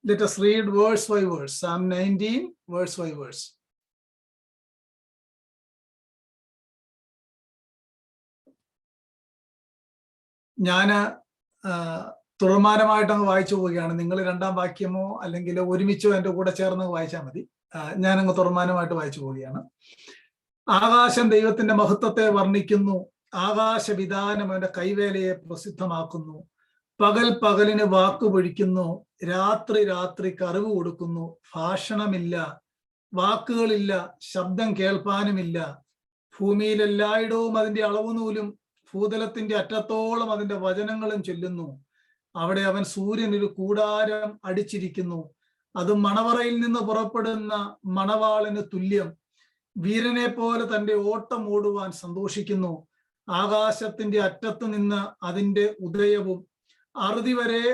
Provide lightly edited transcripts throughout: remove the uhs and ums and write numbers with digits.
Let us read verse by verse. Psalm 19, verse by verse. ഞാൻ തുടർമാനമായിട്ടങ്ങ് വായിച്ചു പോവുകയാണ്. നിങ്ങൾ രണ്ടാം വാക്യമോ അല്ലെങ്കിൽ ഒരുമിച്ചോ എൻ്റെ കൂടെ ചേർന്ന് വായിച്ചാൽ മതി. ഞാനങ്ങ് തുടർമാനമായിട്ട് വായിച്ചു പോവുകയാണ്. ആകാശം ദൈവത്തിന്റെ മഹത്വത്തെ വർണ്ണിക്കുന്നു, ആകാശവിധാനം അവന്റെ കൈവേലയെ പ്രസിദ്ധമാക്കുന്നു. പകൽ പകലിന് വാക്കുപൊഴിക്കുന്നു, രാത്രി രാത്രിക്ക് അറിവ് കൊടുക്കുന്നു. ഭാഷണമില്ല, വാക്കുകളില്ല, ശബ്ദം കേൾപ്പാനുമില്ല. ഭൂമിയിൽ എല്ലായിടവും അതിന്റെ അളവുനൂലും ഭൂതലത്തിന്റെ അറ്റത്തോളം അതിന്റെ വചനങ്ങളും ചൊല്ലുന്നു. അവിടെ അവൻ സൂര്യനൊരു കൂടാരം അടിച്ചിരിക്കുന്നു, അത് മണവറയിൽ നിന്ന് പുറപ്പെടുന്ന മണവാളന് തുല്യം. വീരനെ പോലെ തന്റെ ഓട്ടം ഓടുവാൻ സന്തോഷിക്കുന്നു. ആകാശത്തിന്റെ അറ്റത്ത് നിന്ന് അതിന്റെ ഉദയവും അറുതി വരെ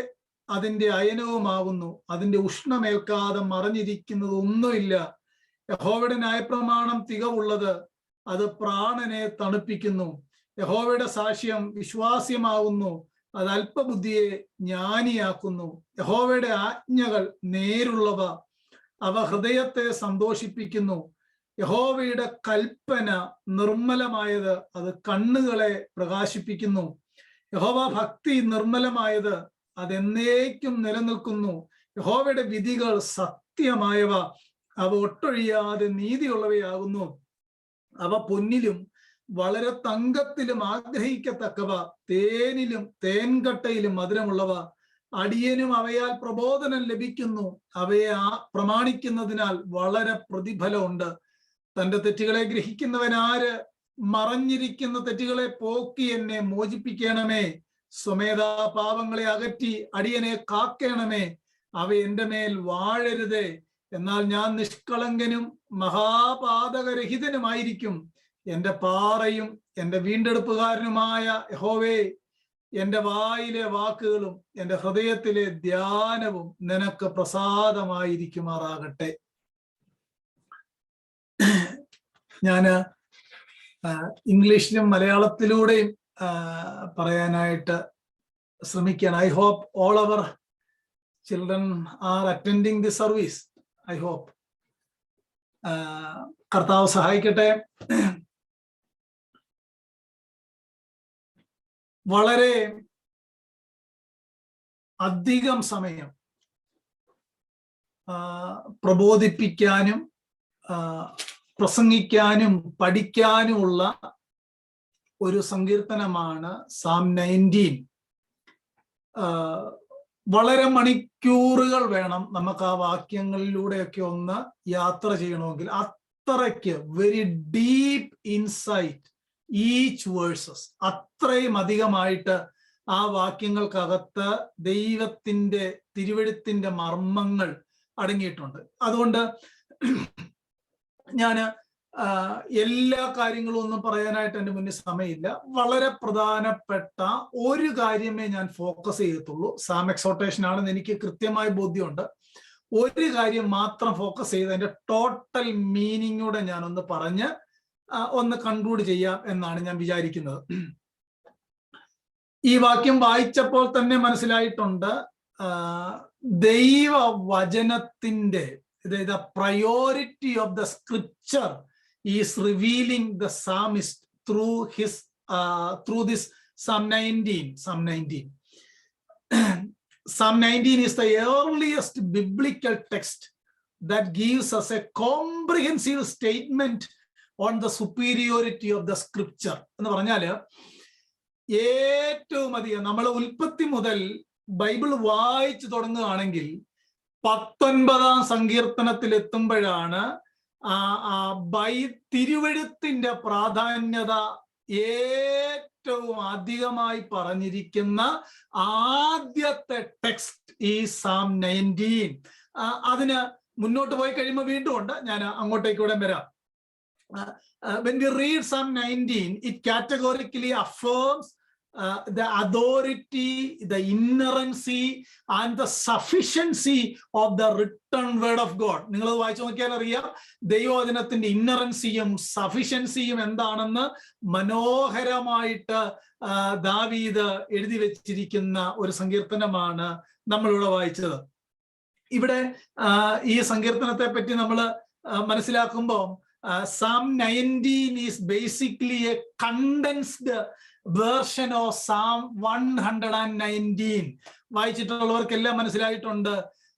അതിന്റെ അയനവുമാകുന്നു. അതിന്റെ ഉഷ്ണമേൽക്കാതെ മറഞ്ഞിരിക്കുന്നത് ഒന്നുമില്ല. യഹോവയുടെ ന്യായപ്രമാണം തികവുള്ളത്, അത് പ്രാണനെ തണുപ്പിക്കുന്നു. യഹോവയുടെ സാക്ഷ്യം വിശ്വാസ്യമാകുന്നു, അത് അല്പബുദ്ധിയെ ജ്ഞാനിയാക്കുന്നു. യഹോവയുടെ ആജ്ഞകൾ നേരുള്ളവ, അവ ഹൃദയത്തെ സന്തോഷിപ്പിക്കുന്നു. യഹോവയുടെ കൽപ്പന നിർമ്മലമായത്, അത് കണ്ണുകളെ പ്രകാശിപ്പിക്കുന്നു. യഹോവ ഭക്തി നിർമ്മലമായത്, അതെന്നേക്കും നിലനിൽക്കുന്നു. യഹോവയുടെ വിധികൾ സത്യമായവ, അവ ഒട്ടൊഴിയാതെ നീതിയുള്ളവയാകുന്നു. അവ പൊന്നിലും വളരെ തങ്കത്തിലും ആഗ്രഹിക്കത്തക്കവ, തേനിലും തേൻകട്ടയിലും മധുരമുള്ളവ. അടിയനും അവയാൽ പ്രബോധനം ലഭിക്കുന്നു, അവയെ പ്രമാണിക്കുന്നതിനാൽ വളരെ പ്രതിഫലമുണ്ട്. തന്റെ തെറ്റുകളെ ഗ്രഹിക്കുന്നവനാര്? മറഞ്ഞിരിക്കുന്ന തെറ്റുകളെ പോക്കി എന്നെ മോചിപ്പിക്കണമേ. സ്വമേധാ പാപങ്ങളെ അകറ്റി അടിയനെ കാക്കണമേ. അവ എന്റെ മേൽ വാഴരുതേ. എന്നാൽ ഞാൻ നിഷ്കളങ്കനും മഹാപാതകരഹിതനുമായിരിക്കും. എന്റെ പാറയും എന്റെ വീണ്ടെടുപ്പുകാരനുമായ യഹോവേ, എന്റെ വായിലെ വാക്കുകളും എന്റെ ഹൃദയത്തിലെ ധ്യാനവും നിനക്ക് പ്രസാദമായിരിക്കുമാറാകട്ടെ. ഞാന് ഇംഗ്ലീഷിലും മലയാളത്തിലൂടെയും പറയാനായിട്ട് ശ്രമിക്കുകയാണ്. I hope all our children are attending the service. I hope. കർത്താവ് സഹായിക്കട്ടെ. വളരെ അധികം സമയം പ്രബോധിപ്പിക്കാനും പ്രസംഗിക്കാനും പഠിക്കാനുമുള്ള ഒരു സങ്കീർത്തനമാണ് സാം 19. വളരെ മണിക്കൂറുകൾ വേണം നമുക്ക് ആ വാക്യങ്ങളിലൂടെയൊക്കെ ഒന്ന് യാത്ര ചെയ്യണമെങ്കിൽ. അത്രയ്ക്ക് very deep insight each versus, അത്രയും അധികമായിട്ട് ആ വാക്യങ്ങൾക്കകത്ത് ദൈവത്തിന്റെ തിരുവെഴുത്തിന്റെ മർമ്മങ്ങൾ അടങ്ങിയിട്ടുണ്ട്. അതുകൊണ്ട് ഞാന് എല്ലാ കാര്യങ്ങളും ഒന്നും പറയാനായിട്ട് എൻ്റെ മുന്നിൽ സമയമില്ല. വളരെ പ്രധാനപ്പെട്ട ഒരു കാര്യമേ ഞാൻ ഫോക്കസ് ചെയ്യത്തുള്ളൂ. സാം എക്സോർട്ടേഷൻ ആണെന്ന് എനിക്ക് കൃത്യമായ ബോധ്യമുണ്ട്. ഒരു കാര്യം മാത്രം ഫോക്കസ് ചെയ്ത് അതിന്റെ ടോട്ടൽ മീനിങ്ങൂടെ ഞാനൊന്ന് പറഞ്ഞ് ഒന്ന് കൺക്ലൂഡ് ചെയ്യാം എന്നാണ് ഞാൻ വിചാരിക്കുന്നത്. ഈ വാക്യം വായിച്ചപ്പോൾ തന്നെ മനസ്സിലായിട്ടുണ്ട്, ദൈവവചനത്തിന്റെ the priority of the scripture is revealing the psalmist through this Psalm 19. Psalm 19 is the earliest biblical text that gives us a comprehensive statement on the superiority of the scripture. എന്ന് പറഞ്ഞാല് ഏറ്റവും അധികം നമ്മൾ ഉൽപ്പത്തി മുതൽ ബൈബിൾ വായിച്ചു തുടങ്ങുകയാണെങ്കിൽ 19-ാം സങ്കീർത്തനത്തിൽ എത്തുമ്പോഴാണ് തിരുവെഴുത്തിന്റെ പ്രാധാന്യത ഏറ്റവും അധികമായി പറഞ്ഞിരിക്കുന്ന ആദ്യത്തെ ടെക്സ്റ്റ് ഈ സാം 19. അതിന് മുന്നോട്ട് പോയി കഴിയുമ്പോൾ വീണ്ടും ഉണ്ട്, ഞാൻ അങ്ങോട്ടേക്കൂടെ വരാം. When we read Psalm 19, it categorically affirms the authority, the inerrancy and the sufficiency of the written word of God. നിങ്ങൾ വായിച്ചു നോക്കിയാൽ അറിയാം ദൈവവചനത്തിന്റെ ഇന്നറൻസിയും സഫിഷ്യൻസിയും എന്താണെന്ന് മനോഹരമായിട്ട് ദാവീദ് എഴുതി വെച്ചിരിക്കുന്ന ഒരു സങ്കീർത്തനമാണ് നമ്മളിവിടെ വായിച്ചത്. ഇവിടെ ഈ സങ്കീർത്തനത്തെ പറ്റി നമ്മൾ മനസ്സിലാക്കുമ്പോൾ Psalm 19 is basically a condensed version of Psalm 119. വായിച്ചിട്ടുള്ളവർക്കെല്ലാം മനസ്സിലായിട്ടുണ്ട്.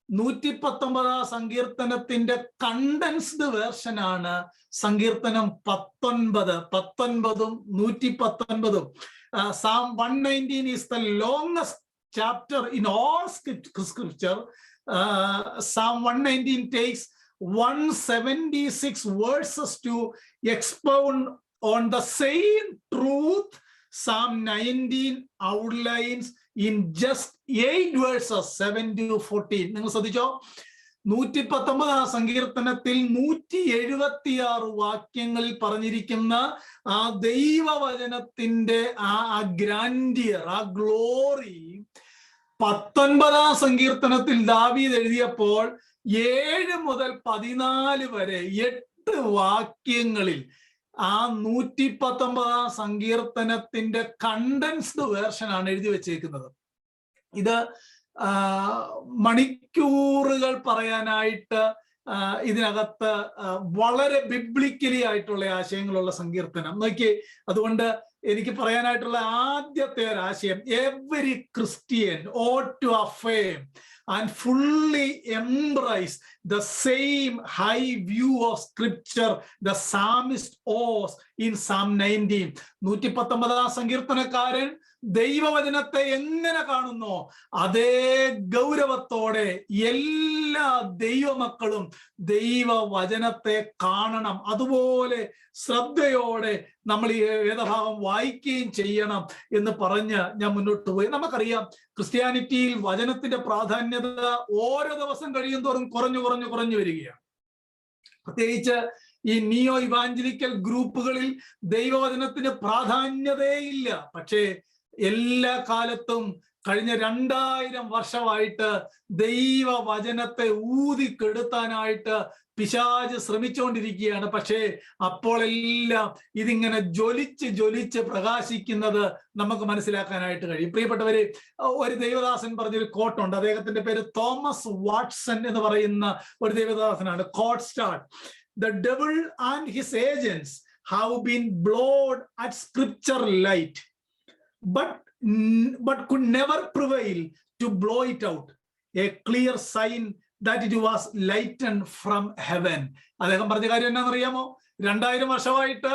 119 സങ്കീർത്തനത്തിന്റെ കണ്ടൻസ്ഡ് വേർഷൻ ആണ് സങ്കീർത്തനം 19. 19ഉം 119ഉം. Psalm 119 is the longest chapter in all scripture. Psalm 119 takes 176 verses to expound on the same truth. Psalm 19 outlines in just 8 verses, 7 to 14. നിങ്ങൾ ശ്രദ്ധിച്ചോ, 119 സങ്കീർത്തനത്തിൽ 176 വാക്യങ്ങളിൽ പറഞ്ഞിരിക്കുന്ന ആ ദൈവവചനത്തിന്റെ ആ ഗ്രാൻഡിയർ, ആ ഗ്ലോറി 19 സങ്കീർത്തനത്തിൽ ദാവീദ് എഴുതിയപ്പോൾ 7 മുതൽ 14 വരെ 8 വാക്യങ്ങളിൽ ആ 119 സങ്കീർത്തനത്തിന്റെ കണ്ടൻസ്ഡ് വേർഷൻ ആണ് എഴുതി വെച്ചേക്കുന്നത്. ഇത് മണിക്കൂറുകൾ പറയാനായിട്ട് ഇതിനകത്ത് വളരെ ബിബ്ലിക്കലി ആയിട്ടുള്ള ആശയങ്ങളുള്ള സങ്കീർത്തനം നോക്കി. അതുകൊണ്ട് എനിക്ക് പറയാനായിട്ടുള്ള ആദ്യത്തെ ഒരു ആശയം, every Christian ought to affirm and fully embrace the same high view of scripture the psalmist owes in Psalm 19. 119 സങ്കീർത്തനക്കാരൻ ദൈവവചനത്തെ എങ്ങനെ കാണുന്നോ അതേ ഗൗരവത്തോടെ എല്ലാ ദൈവമക്കളും ദൈവവചനത്തെ കാണണം. അതുപോലെ ശ്രദ്ധയോടെ നമ്മൾ ഈ വേദഭാഗം വായിക്കുകയും ചെയ്യണം എന്ന് പറഞ്ഞ് ഞാൻ മുന്നോട്ട് പോയി. നമുക്കറിയാം, ക്രിസ്ത്യാനിറ്റിയിൽ വചനത്തിന്റെ പ്രാധാന്യത ഓരോ ദിവസം കഴിയും തോറും കുറഞ്ഞു വരികയാണ്. പ്രത്യേകിച്ച് ഈ നിയോ ഇവാഞ്ചലിക്കൽ ഗ്രൂപ്പുകളിൽ ദൈവവചനത്തിന് പ്രാധാന്യതയില്ല. പക്ഷേ എല്ലാ കാലത്തും കഴിഞ്ഞ 2000 വർഷമായിട്ട് ദൈവവചനത്തെ ഊതിക്കെടുത്താനായിട്ട് പിശാച് ശ്രമിച്ചുകൊണ്ടിരിക്കുകയാണ്. പക്ഷേ അപ്പോഴെല്ലാം ഇതിങ്ങനെ ജ്വലിച്ച് പ്രകാശിക്കുന്നത് നമുക്ക് മനസ്സിലാക്കാനായിട്ട് കഴിയും. പ്രിയപ്പെട്ടവര്, ഒരു ദൈവദാസൻ പറഞ്ഞൊരു കോട്ടുണ്ട്. അദ്ദേഹത്തിന്റെ പേര് തോമസ് വാട്സൺ എന്ന് പറയുന്ന ഒരു ദൈവദാസനാണ്. Quote start: The devil and his agents have been blowed at scripture light, but could never prevail to blow it out. A clear sign that it was lightened from heaven. അദ്ദേഹം പറഞ്ഞ കാര്യം എന്നാണെന്നറിയാമോ? 2000 വർഷമായിട്ട്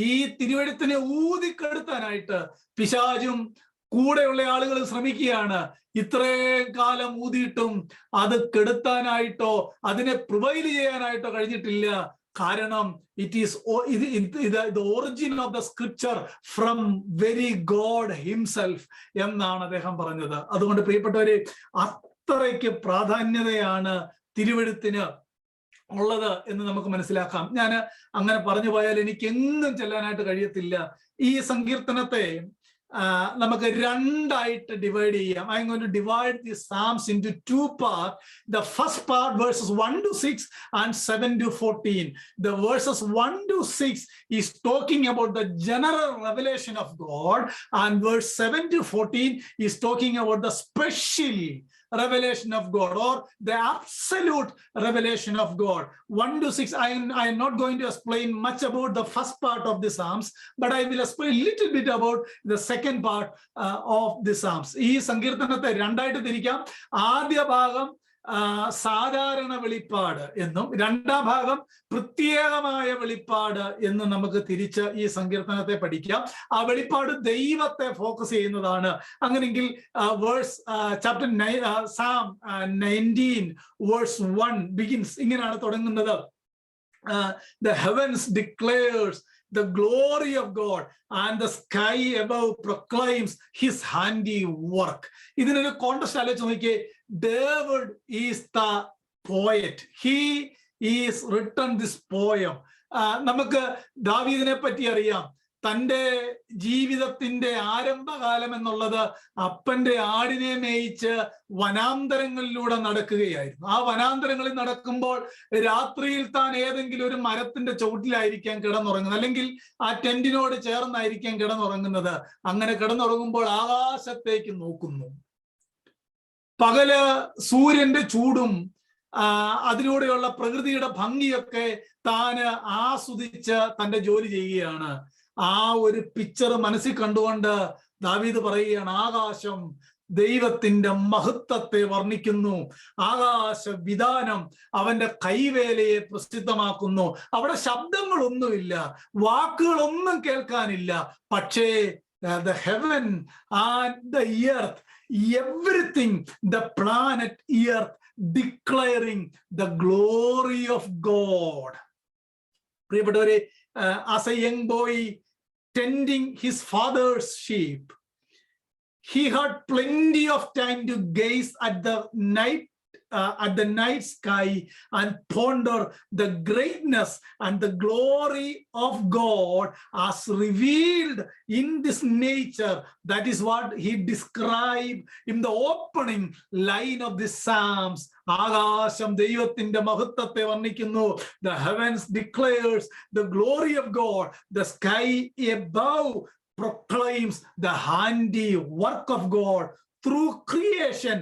ഈ തിരുവെഴുത്തിനെ ഊതിക്കെടുത്താനായിട്ട് പിശാചും കൂടെയുള്ള ആളുകൾ ശ്രമിക്കുകയാണ്. ഇത്രയും കാലം ഊതിയിട്ടും അത് കെടുത്താനായിട്ടോ അതിനെ പ്രിവൈൽ ചെയ്യാനായിട്ടോ കഴിഞ്ഞിട്ടില്ല. കാരണം it is the origin of the scripture from very God himself എന്നാണ് അദ്ദേഹം പറഞ്ഞത്. അതുകൊണ്ട് പ്രിയപ്പെട്ടവരെ, അത്രയ്ക്ക് പ്രാധാന്യതയാണ് തിരുവെഴുത്തിന് ഉള്ളത് എന്ന് നമുക്ക് മനസ്സിലാക്കാം. ഞാൻ അങ്ങനെ പറഞ്ഞു പോയാൽ എനിക്ക് എങ്ങും ചെല്ലാനായിട്ട് കഴിയത്തില്ല. ഈ സങ്കീർത്തനത്തെ നമുക്ക് രണ്ടായിട്ട് ഡിവൈഡ് ചെയ്യാം. I'm going to divide the Psalms into 2 parts. The first part, verses 1 to 6 and 7 to 14. The verses 1 to 6 is talking about the general revelation of God, and verse 7 to 14 is talking about the special revelation of God, or the absolute revelation of God. 1 to 6, I am not going to explain much about the first part of the Psalms, but I will explain a little bit about the second part of the Psalms. ഈ സങ്കീർത്തനത്തെ രണ്ടായിട്ട് തിരിക്കാം. ആദ്യ ഭാഗം സാധാരണ വെളിപ്പാട് എന്നും രണ്ടാം ഭാഗം പ്രത്യേകമായ വെളിപ്പാട് എന്നും നമുക്ക് തിരിച്ച് ഈ സങ്കീർത്തനത്തെ പഠിക്കാം. ആ വെളിപ്പാട് ദൈവത്തെ ഫോക്കസ് ചെയ്യുന്നതാണ്. അങ്ങനെയെങ്കിൽ ചാപ്റ്റർ Psalm 19 verse 1 begins, ഇങ്ങനെയാണ് തുടങ്ങുന്നത്: The heavens declares the glory of God, and the sky above proclaims his handiwork. ഇതിനൊരു കോണ്ടസ്റ്റ് ആലോചിച്ച് നോക്കിയേ. David is the poet. He is written this poem. നമുക്ക് ദാവീദിനെ പറ്റി അറിയാം. തൻ്റെ ജീവിതത്തിന്റെ ആരംഭകാലം എന്നുള്ളത് അപ്പന്റെ ആടിനെ മേയിച്ച് വനാന്തരങ്ങളിലൂടെ നടക്കുകയായിരുന്നു. ആ വനാന്തരങ്ങളിൽ നടക്കുമ്പോൾ രാത്രിയിൽ താൻ ഏതെങ്കിലും ഒരു മരത്തിന്റെ ചുവട്ടിലായിരിക്കാം കിടന്നുറങ്ങുന്നത്, അല്ലെങ്കിൽ ആ ടെന്റിനോട് ചേർന്നായിരിക്കാം കിടന്നുറങ്ങുന്നത്. അങ്ങനെ കിടന്നുറങ്ങുമ്പോൾ ആകാശത്തേക്ക് നോക്കുന്നു. പകല് സൂര്യന്റെ ചൂടും അതിലൂടെയുള്ള പ്രകൃതിയുടെ ഭംഗിയൊക്കെ താന് ആസ്വദിച്ച് തന്റെ ജോലി ചെയ്യുകയാണ്. ആ ഒരു പിക്ചർ മനസ്സിൽ കണ്ടുകൊണ്ട് ദാവീദ് പറയുകയാണ്, ആകാശം ദൈവത്തിന്റെ മഹത്വത്തെ വർണ്ണിക്കുന്നു, ആകാശ വിധാനം അവന്റെ കൈവേലയെ പ്രസിദ്ധമാക്കുന്നു. അവിടെ ശബ്ദങ്ങളൊന്നുമില്ല, വാക്കുകളൊന്നും കേൾക്കാനില്ല, പക്ഷേ the heaven and the earth, everything, the planet earth declaring the glory of God. പ്രിയപ്പെട്ടവരെ, as a young boy tending his father's sheep, he had plenty of time to gaze at the night sky and ponder the greatness and the glory of God as revealed in this nature. That is what he described in the opening line of the Psalms. ആകാശം ദൈവത്തിന്റെ മഹത്വത്തെ വർണ്ണിക്കുന്നു. The heavens declares the glory of God. The sky above proclaims the handiwork of God. Through creation,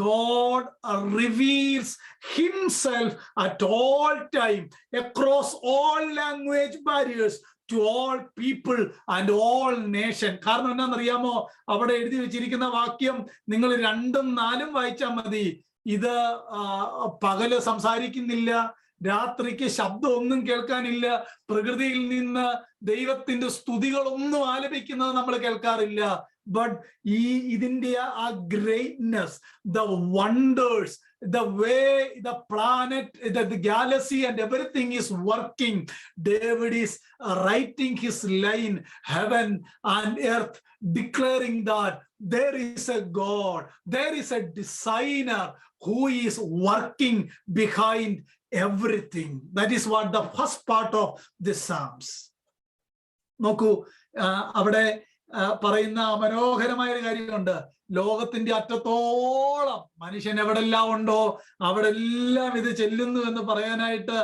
God reveals himself at all time, across all language barriers, to all people and all nation. കാരണം എന്നാണെന്നറിയാമോ, അവിടെ എഴുതി വെച്ചിരിക്കുന്ന വാക്യം നിങ്ങൾ 2ഉം 4ഉം വായിച്ചാൽ മതി. ഇത് പകല് സംസാരിക്കുന്നില്ല, രാത്രിക്ക് ശബ്ദമൊന്നും കേൾക്കാനില്ല, പ്രകൃതിയിൽ നിന്ന് ദൈവത്തിന്റെ സ്തുതികളൊന്നും ആലപിക്കുന്നത് നമ്മൾ കേൾക്കാറില്ല. But ഇതിന്റെ ആ greatness, the wonders, the way the planet, the galaxy and everything is working. David is writing his line, heaven and earth, declaring that there is a God, there is a designer who is working behind everything. That is what the first part of the Psalms. നോക്കൂ, അവിടെ പറയുന്ന മനോഹരമായ ഒരു കാര്യമുണ്ട്. ലോകത്തിന്റെ അറ്റത്തോളം മനുഷ്യൻ എവിടെല്ലാം ഉണ്ടോ അവിടെ എല്ലാം ഇത് ചെല്ലുന്നു എന്ന് പറയാനായിട്ട്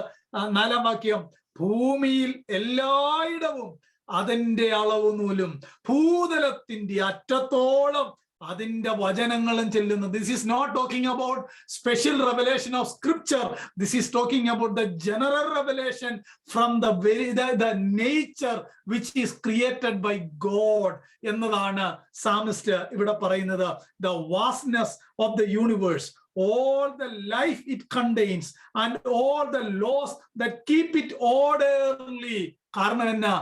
4ാം വാക്യം, ഭൂമിയിൽ എല്ലായിടവും അതിന്റെ അളവ് നൂലും, ഭൂതലത്തിന്റെ അറ്റത്തോളം അതിന്റെ വചനങ്ങളും ചെല്ലുന്നു. This is not talking about special revelation of scripture. This is talking about the general revelation from the nature which is created by God എന്നതാണ് സാമിസ്റ്റ് ഇവിടെ പറയുന്നത്. The vastness of the universe, all the life it contains and all the laws that keep it orderly. കാരണം എന്നാ,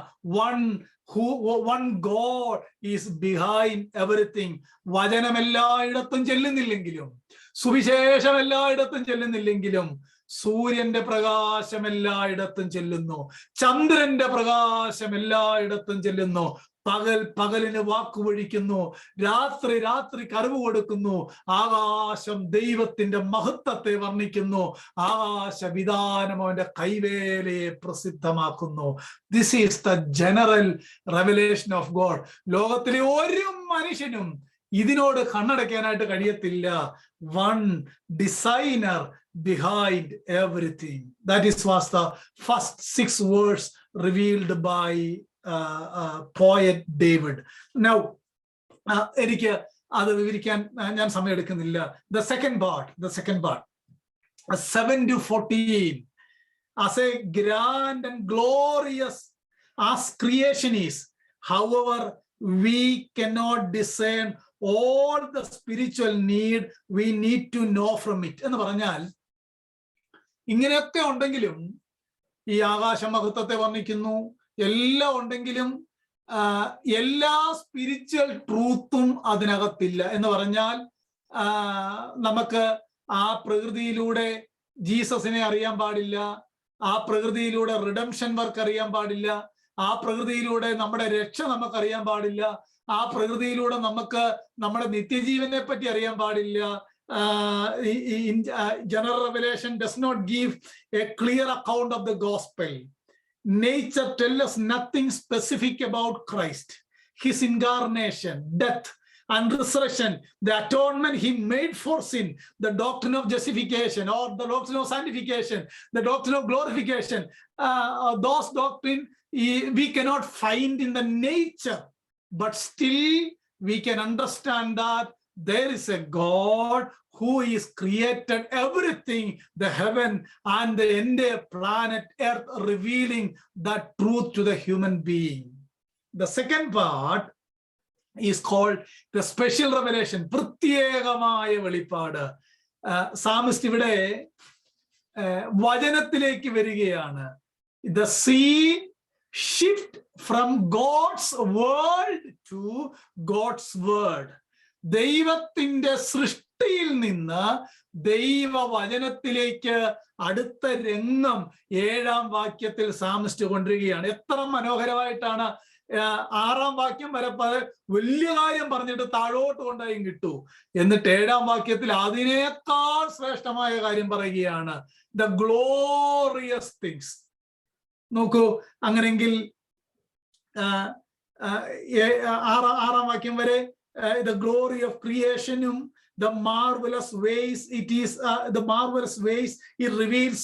one God is behind everything. വചനം എല്ലായിടത്തും ചെല്ലുന്നില്ലെങ്കിലും, സുവിശേഷം എല്ലായിടത്തും ചെല്ലുന്നില്ലെങ്കിലും, സൂര്യന്റെ പ്രകാശം എല്ലായിടത്തും ചെല്ലുന്നു, ചന്ദ്രന്റെ പ്രകാശം എല്ലായിടത്തും ചെല്ലുന്നു. പകലിന് വാക്കുവഴിക്കുന്നു, രാത്രി കറിവ് കൊടുക്കുന്നു. ആകാശം ദൈവത്തിന്റെ മഹത്വത്തെ വർണ്ണിക്കുന്നു, ആകാശ വിധാനം അവന്റെ കൈവേലയെ പ്രസിദ്ധമാക്കുന്നു. This is the general revelation of God. ലോകത്തിലെ ഒരു മനുഷ്യനും ഇതിനോട് കണ്ണടയ്ക്കാനായിട്ട് കഴിയത്തില്ല. One designer behind everything. That is was the first 6 words revealed by poet David. Now എനിക്ക് അത് വിവരിക്കാൻ ഞാൻ സമയമെടുക്കുന്നില്ല. The second part 7 to 14, as a grand and glorious as creation is, however we cannot discern all the spiritual need we need to know from it. എന്ന് പറഞ്ഞാൽ, ഇങ്ങനെയൊക്കെ ഉണ്ടെങ്കിലും, ഈ ആകാശ മഹത്വത്തെ വർണ്ണിക്കുന്നു, എല്ലാം ഉണ്ടെങ്കിലും എല്ലാ സ്പിരിച്വൽ ട്രൂത്തും അതിനകത്തില്ല. എന്ന് പറഞ്ഞാൽ, നമുക്ക് ആ പ്രകൃതിയിലൂടെ ജീസസിനെ അറിയാൻ പാടില്ല, ആ പ്രകൃതിയിലൂടെ റിഡംഷൻ വർക്ക് അറിയാൻ പാടില്ല, ആ പ്രകൃതിയിലൂടെ നമ്മുടെ രക്ഷ നമുക്കറിയാൻ പാടില്ല, ആ പ്രകൃതിയിലൂടെ നമുക്ക് നമ്മുടെ നിത്യജീവനെ പറ്റി അറിയാൻ പാടില്ല. General revelation does not give a clear account of the gospel. Nature tells us nothing specific about Christ, his incarnation, death and resurrection, the atonement he made for sin, the doctrine of justification or the doctrine of sanctification, the doctrine of glorification. Those doctrine we cannot find in the nature, but still we can understand that there is a God who is created everything, the heaven and the entire planet Earth, revealing that truth to the human being. The second part is called the special revelation, പ്രത്യേകമായ വെളിപ്പാട്. Psalmist ഇവിടെ വചനത്തിലേക്ക് വരികയാണ്. The scene shift from God's world to God's word. ദൈവത്തിന്റെ സൃഷ്ടിയിൽ നിന്ന് ദൈവവചനത്തിലേക്ക് അടുത്ത രംഗം 7-ാം വാക്യത്തിൽ സാമിസ്റ്റ് കൊണ്ടുവരികയാണ്. എത്ര മനോഹരമായിട്ടാണ് 6-ാം വാക്യം വരെ വലിയ കാര്യം പറഞ്ഞിട്ട് താഴോട്ട് കൊണ്ടായും കിട്ടൂ. എന്നിട്ട് 7-ാം വാക്യത്തിൽ അതിനേക്കാൾ ശ്രേഷ്ഠമായ കാര്യം പറയുകയാണ്, ദ ഗ്ലോറിയസ് തിങ്സ്. നോക്കൂ, അങ്ങനെങ്കിൽ 6-ാം വാക്യം വരെ the glory of creationum, the marvelous ways it is, the marvelous ways it reveals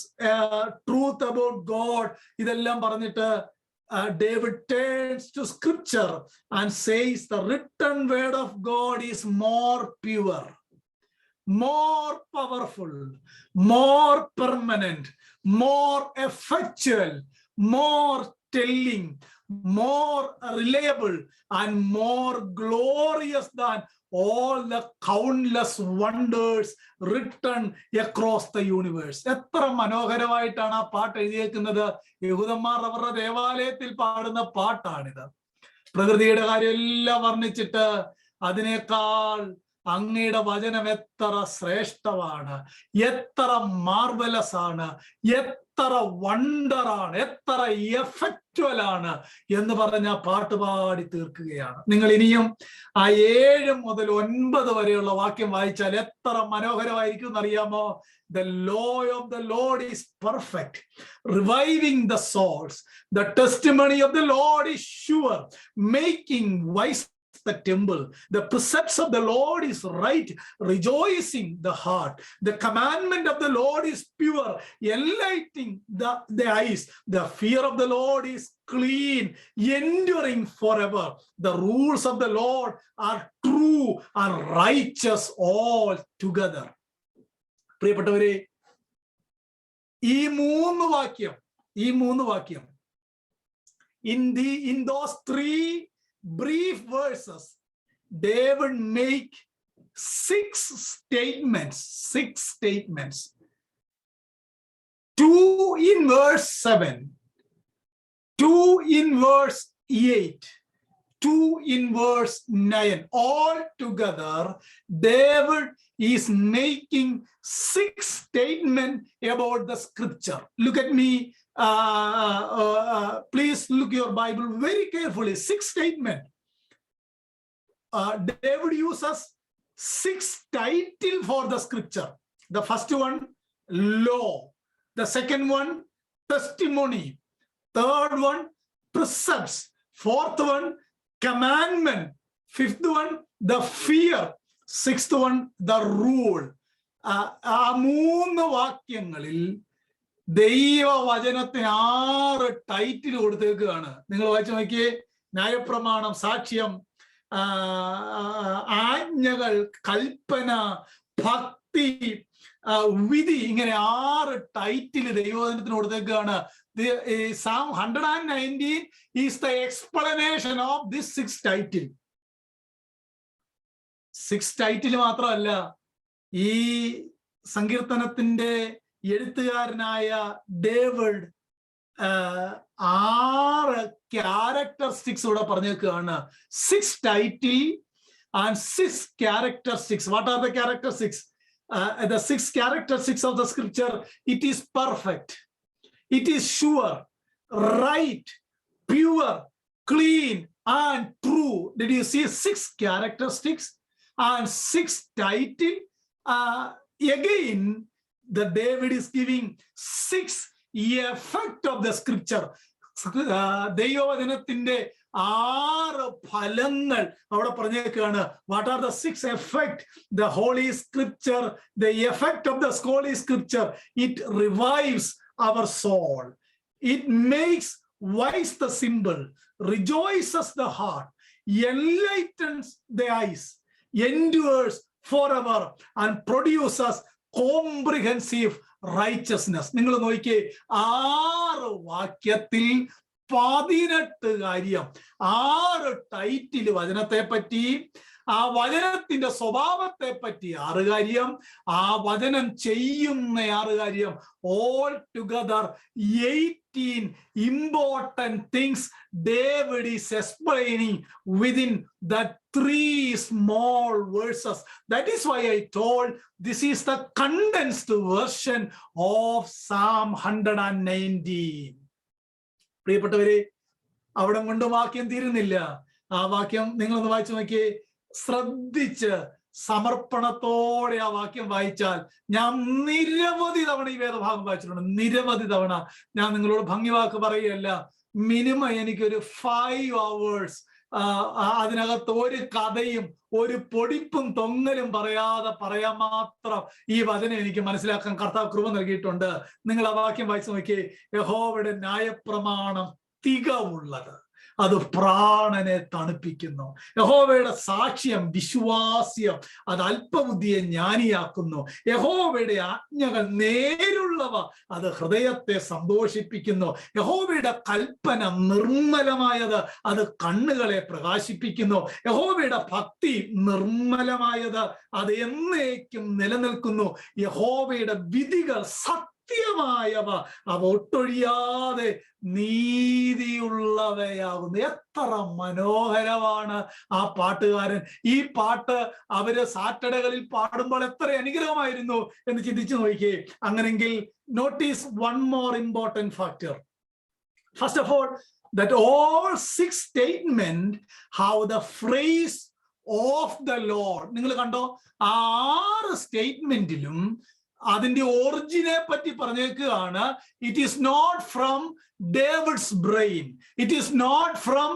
truth about God. ഇതെല്ലാം പറഞ്ഞിട്ട് David turns to scripture and says the written word of God is more pure, more powerful, more permanent, more effectual, more telling, more reliable, and more glorious than all the countless wonders written across the universe. എത്ര മനോഹരമായിട്ടാണ് ആ പാട്ട് എഴുതിയേക്കുന്നത്. യഹൂദന്മാർ അവരുടെ ദേവാലയത്തിൽ പാടുന്ന പാട്ടാണിത്. പ്രകൃതിയുടെ കാര്യം എല്ലാം വർണ്ണിച്ചിട്ട് അതിനേക്കാൾ അങ്ങയുടെ വചനം എത്ര ശ്രേഷ്ഠമാണ്, എത്ര മാർവലസ് ആണ്, എത്ര വണ്ടറാണ്, എത്ര എഫക്ച്വൽ ആണ് എന്ന് പറഞ്ഞ പാട്ട് പാടി തീർക്കുകയാണ്. നിങ്ങൾ ഇനിയും ആ 7 മുതൽ 9 വരെയുള്ള വാക്യം വായിച്ചാൽ എത്ര മനോഹരമായിരിക്കും എന്നറിയാമോ? The law of the Lord is perfect, reviving the souls. The testimony of the Lord is sure, making wise the temple. The precepts of the Lord is right, rejoicing the heart. The commandment of the Lord is pure, enlightening the eyes. The fear of the Lord is clean, enduring forever. The rules of the Lord are true and righteous all together. പ്രിയപ്പെട്ടവരെ, ഈ മൂന്ന് വാക്യം in those 3 brief verses, David make 6 statements. 2 in verse 7, 2 in verse 8, 2 in verse 9. All together, David is making 6 statements about the scripture. Look at me. Please look your Bible very carefully. 6 statements. David uses 6 titles for the scripture. The first one, law. The second one, testimony. Third one, precepts. Fourth one, commandment. Fifth one, the fear. Sixth one, the rule. ആ 3 വാക്യങ്ങളിൽ ദൈവവചനത്തിന് 6 title കൊടുത്തേക്കുകയാണ്. നിങ്ങൾ വായിച്ചു നോക്കിയേ. ന്യായപ്രമാണം, സാക്ഷ്യം, ആജ്ഞകൾ, കൽപ്പന, ഭക്തി, വിധി, ഇങ്ങനെ 6 ടൈറ്റിൽ ദൈവവചനത്തിന് കൊടുത്തേക്കുകയാണ്. Psalm 119 is the explanation of this 6 title. 6 title മാത്രമല്ല, ഈ സങ്കീർത്തനത്തിന്റെ എഴുത്തുകാരനായ ഡേവിഡ് 6 ക്യാരക്ടറിസ്റ്റിക്സ് ഇവിടെ പറഞ്ഞേക്കുകയാണ്. 6 title and 6 characteristics. What are the characteristics? The 6 characteristics of the scripture: it is perfect, it is sure, right, pure, clean, and true. Did you see 6 characteristics and 6 title? Again, the David is giving 6 effect of the scripture. ദൈവവചനത്തിന്റെ 6 ഫലങ്ങൾ അവിടെ പറഞ്ഞേക്കാണ്. What are the 6 effect? The holy scripture, the effect of the holy scripture: it revives our soul, it makes wise the simple, rejoices the heart, enlightens the eyes, endures forever and produces comprehensive righteousness. നിങ്ങൾ നോക്കിയേ, 6 വാക്യത്തിൽ 18 കാര്യം, 6 title വചനത്തെ പറ്റി, ആ വചനത്തിന്റെ സ്വഭാവത്തെ പറ്റി 6 കാര്യം, ആ വചനം ചെയ്യുന്ന 6 കാര്യം, all together 18 important things David is explaining within that 3 small verses. That is why I told this is the condensed version of Psalm 119. പ്രിയപ്പെട്ടവരെ, അവിടെ കൊണ്ട് വാക്യം തീരുന്നില്ല. ആ വാക്യം നിങ്ങളൊന്ന് വായിച്ചു നോക്കിയേ, ശ്രദ്ധിച്ച് സമർപ്പണത്തോടെ ആ വാക്യം വായിച്ചാൽ, ഞാൻ നിരവധി തവണ ഈ വേദഭാഗം വായിച്ചിട്ടുണ്ട്, നിരവധി തവണ. ഞാൻ നിങ്ങളോട് ഭംഗിവാക്ക് പറയുകയല്ല, മിനിമം എനിക്കൊരു 5 hours അതിനകത്ത് ഒരു കഥയും ഒരു പൊടിപ്പും തൊങ്ങലും പറയാൻ മാത്രം ഈ വചനം എനിക്ക് മനസ്സിലാക്കാൻ കർത്താവ് കൃപ നൽകിയിട്ടുണ്ട്. നിങ്ങൾ ആ വാക്യം വായിച്ചു നോക്കിയേ, യഹോവയുടെ ന്യായപ്രമാണം തികവുള്ളത്, അത് പ്രാണനെ തണുപ്പിക്കുന്നു. യഹോവയുടെ സാക്ഷ്യം വിശ്വാസ്യം, അത് അല്പബുദ്ധിയെ ജ്ഞാനിയാക്കുന്നു. യഹോവയുടെ ആജ്ഞകൾ നേരുള്ളവ, അത് ഹൃദയത്തെ സന്തോഷിപ്പിക്കുന്നു. യഹോവയുടെ കൽപ്പന നിർമ്മലമായത്, അത് കണ്ണുകളെ പ്രകാശിപ്പിക്കുന്നു. യഹോവയുടെ ഭക്തി നിർമ്മലമായത്, അത് എന്നേക്കും നിലനിൽക്കുന്നു. യഹോവയുടെ വിധികൾ സത്യമായവ, അവ ഒട്ടൊഴിയാതെ നീതിയുള്ളവയാകുന്നു. എത്ര മനോഹരമാണ് ആ പാട്ടുകാരൻ. ഈ പാട്ട് അവര് സാറ്റർഡേകളിൽ പാടുമ്പോൾ എത്ര അനുഗ്രഹമായിരുന്നു എന്ന് ചിന്തിച്ചു നോക്കിയേ. അങ്ങനെങ്കിൽ notice one more important factor. First of all, that all 6 statements have the phrase of the Lord. നിങ്ങൾ കണ്ടോ, 6 സ്റ്റേറ്റ്മെന്റിലും അതിന്റെ ഒറിജിനെ പറ്റി പറഞ്ഞേക്കുകയാണ്. It is not from David's brain. It is not from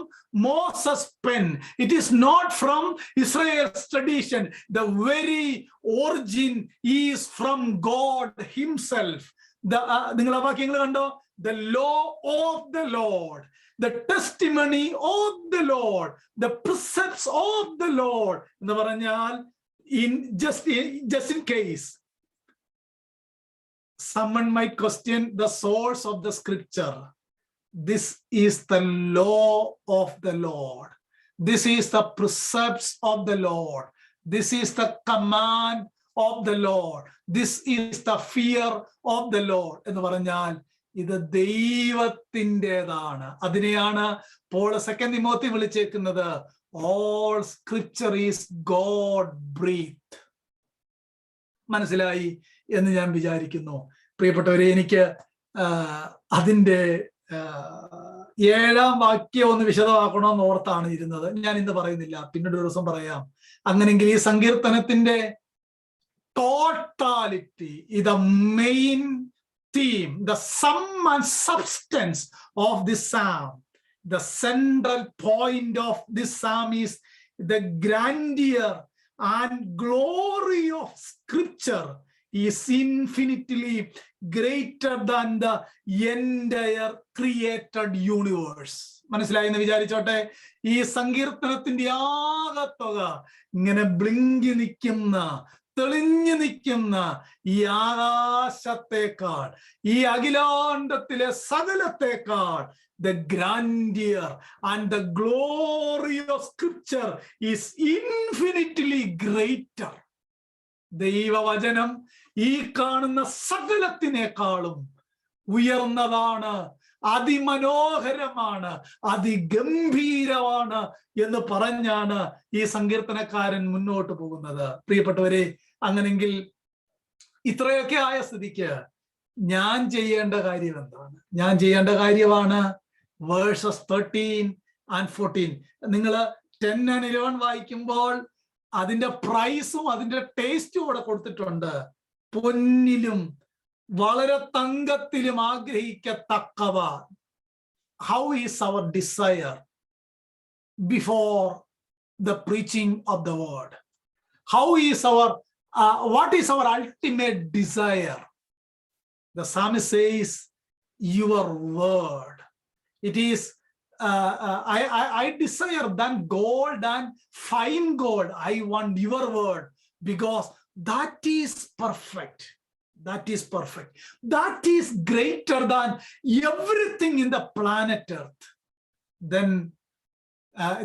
Moses' pen. It is not from Israel's tradition. The very origin is from God himself. നിങ്ങൾ ആ വാക്യങ്ങൾ കണ്ടോ, the law of the Lord, the testimony of the Lord, the precepts of the Lord എന്ന് പറഞ്ഞാൽ, just in case someone might question the source of the scripture, this is the law of the Lord, this is the precepts of the Lord, this is the command of the Lord, this is the fear of the Lord എന്ന് പറഞ്ഞാൽ ഇത് ദൈവത്തിൻ്റെതാണ്. അതിനെയാണ് Paul 2 Timothy വിളിച്ചേക്കുന്നത് all scripture is God breathed. മനസ്സിലായി എന്ന് ഞാൻ വിചാരിക്കുന്നു. പ്രിയപ്പെട്ടവരെ, എനിക്ക് അതിൻ്റെ 7ാം വാക്യം ഒന്ന് വിശദമാക്കണമെന്ന് ഓർത്താണ് ഇരുന്നത്. ഞാൻ ഇന്ന് പറയുന്നില്ല, പിന്നീട് ഒരു ദിവസം പറയാം. അങ്ങനെങ്കിൽ ഈ സങ്കീർത്തനത്തിന്റെ ടോട്ടാലിറ്റി, ഇത് main theme, the sum and substance of this Sam, the central point of this Sam is the grandeur and glory of scripture is infinitely greater than the entire created universe. മനസ്സിലായെന്ന് വിചാരിച്ചോട്ടെ. ഈ സങ്കീർത്തനത്തിന്റെ ആകത്തുക ഇങ്ങനെ blinky നിൽക്കുന്ന, തെളിഞ്ഞു നിൽക്കുന്ന ഈ ആകാശത്തേക്കാൾ, ഈ അഖിലാണ്ടത്തിലെ സകലത്തേക്കാൾ, the grandeur and the glory of scripture is infinitely greater. ദൈവവചനം ഈ കാണുന്ന സകലത്തിനേക്കാളും ഉയർന്നതാണ്, അതിമനോഹരമാണ്, അതിഗംഭീരമാണ് എന്ന് പറഞ്ഞാണ് ഈ സങ്കീർത്തനക്കാരൻ മുന്നോട്ട് പോകുന്നത്. പ്രിയപ്പെട്ടവരെ, അങ്ങനെങ്കിൽ ഇത്രയൊക്കെ ആയ സ്ഥിതിക്ക് ഞാൻ ചെയ്യേണ്ട കാര്യം എന്താണ്? ഞാൻ ചെയ്യേണ്ട കാര്യമാണ് വേഴ്സസ് 13 and 14. നിങ്ങൾ 10 and 11 വായിക്കുമ്പോൾ അതിന്റെ പ്രൈസും അതിന്റെ ടേസ്റ്റും ഇവിടെ കൊടുത്തിട്ടുണ്ട്. പൊന്നിലും വളരെ തങ്കത്തിലും ആഗ്രഹിക്കത്തക്കവ. How is our desire before the preaching of the word? How is our what is our ultimate desire? The psalmist says, your word. It is I desire than gold and fine gold. I want your word because that is perfect. That is perfect. That is greater than everything in the planet Earth. Then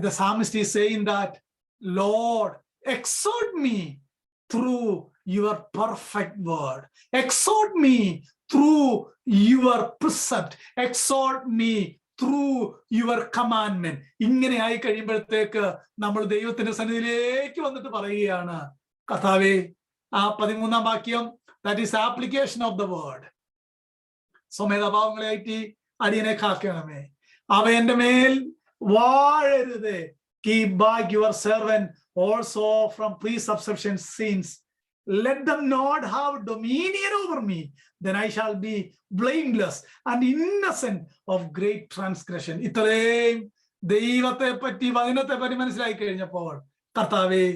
the psalmist is saying that, Lord, exhort me through your perfect word. Exhort me through your precept. Exhort me through your commandment. ഇങ്ങനെ ആയി കഴിയുമ്പോഴത്തേക്ക് നമ്മൾ ദൈവത്തിന്റെ സന്നിധിയിലേക്ക് വന്നിട്ട് പറയുകയാണ്, കർത്താവേ, ആ 13-ാം വാക്യം, that is application of the word. സ്വമേധാഭാവങ്ങളെ ആയിട്ട് അടിയനെ കാക്കണമേ, അവ എന്റെ മേൽ വാഴരുത്. Keep back your servant also from presubscription sins. Let them not have dominion over me. Then I shall be blameless and innocent of great transgression. ഇത്രയും ദൈവത്തെ പറ്റി, വചനത്തെ പറ്റി മനസ്സിലാക്കി കഴിഞ്ഞപ്പോൾ, കർത്താവേ,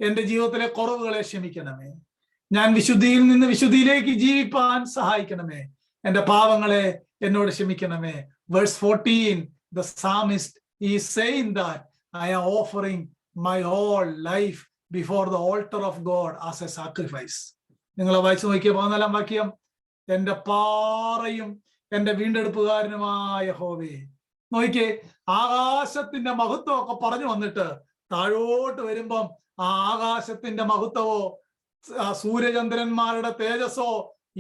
എന്റെ ജീവിതത്തിലെ കുറവുകളെ ക്ഷമിക്കണമേ. ഞാൻ വിശുദ്ധിയിൽ നിന്ന് വിശുദ്ധിയിലേക്ക് ജീവിപ്പാൻ സഹായിക്കണമേ. എന്റെ പാവങ്ങളെ എന്നോട് ക്ഷമിക്കണമേ. Verse 14, the psalmist is saying that I am offering my whole life before the altar of God as a sacrifice. നിങ്ങൾ വായിച്ചു നോക്കിയ 14-ാം വാക്യം, എന്റെ പാറയും എന്റെ വീണ്ടെടുപ്പുകാരനുമായ യഹോവേ. നോക്കിയേ, ആകാശത്തിന്റെ മഹത്വമൊക്കെ പറഞ്ഞു വന്നിട്ട് താഴോട്ട് വരുമ്പം ആ ആകാശത്തിന്റെ മഹത്വമോ സൂര്യചന്ദ്രന്മാരുടെ തേജസ്സോ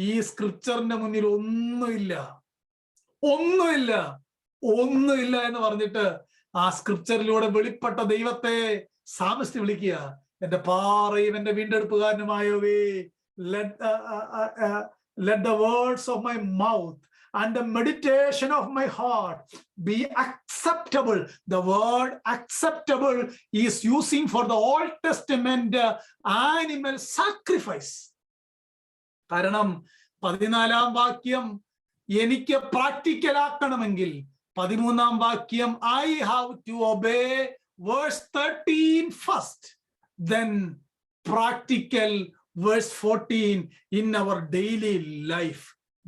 ഈ സ്ക്രിപ്ചറിന്റെ മുന്നിൽ ഒന്നുമില്ല. ഒന്നുമില്ല എന്ന് പറഞ്ഞിട്ട് ആ സ്ക്രിപ്ചറിലൂടെ വെളിപ്പെട്ട ദൈവത്തെ സാമിസ്റ്റ് വിളിക്കുക, എന്റെ പാറയും എന്റെ വീണ്ടെടുപ്പുകാരനുമായവേ. Let the words of my mouth and the meditation of my heart be acceptable. The word acceptable is using for the Old Testament animal sacrifice. കാരണം 14-ാം വാക്യം എനിക്ക് പ്രാക്ടിക്കലാക്കണമെങ്കിൽ 13-ാം വാക്യം I have to obey verse 13 first, then practical verse 14 in our daily life.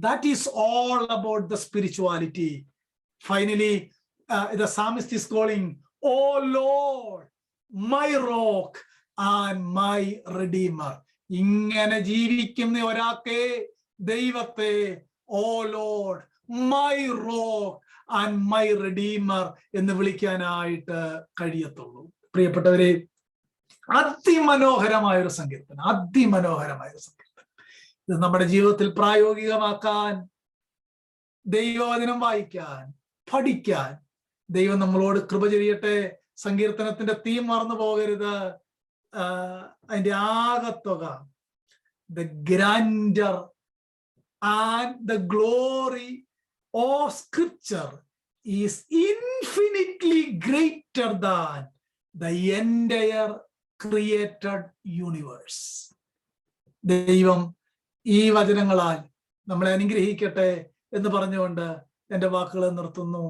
That is all about the spirituality. Finally, the psalmist is calling, oh Lord, my rock and my redeemer. ഇങ്ങനെ ജീവിക്കുന്ന ഒരാൾക്ക് ദൈവത്തെ oh Lord, my rock and my redeemer എന്ന് വിളിക്കാനായിട്ട് കഴിയത്തുള്ളൂ. പ്രിയപ്പെട്ടവരെ, അതിമനോഹരമായൊരു സങ്കീർത്തനം. ഇത് നമ്മുടെ ജീവിതത്തിൽ പ്രായോഗികമാക്കാൻ, ദൈവവചനം വായിക്കാൻ, പഠിക്കാൻ ദൈവം നമ്മളോട് കൃപ ചെയ്യട്ടെ. സങ്കീർത്തനത്തിന്റെ തീം മറന്നു പോകരുത്. അതിന്റെ ആകത്തുക, the grandeur and the glory of Scripture is infinitely greater than the entire created universe. ദൈവം ഈ വചനങ്ങളാൽ നമ്മളെ അനുഗ്രഹിക്കട്ടെ എന്ന് പറഞ്ഞുകൊണ്ട് എൻ്റെ വാക്കുകൾ നിർത്തുന്നു.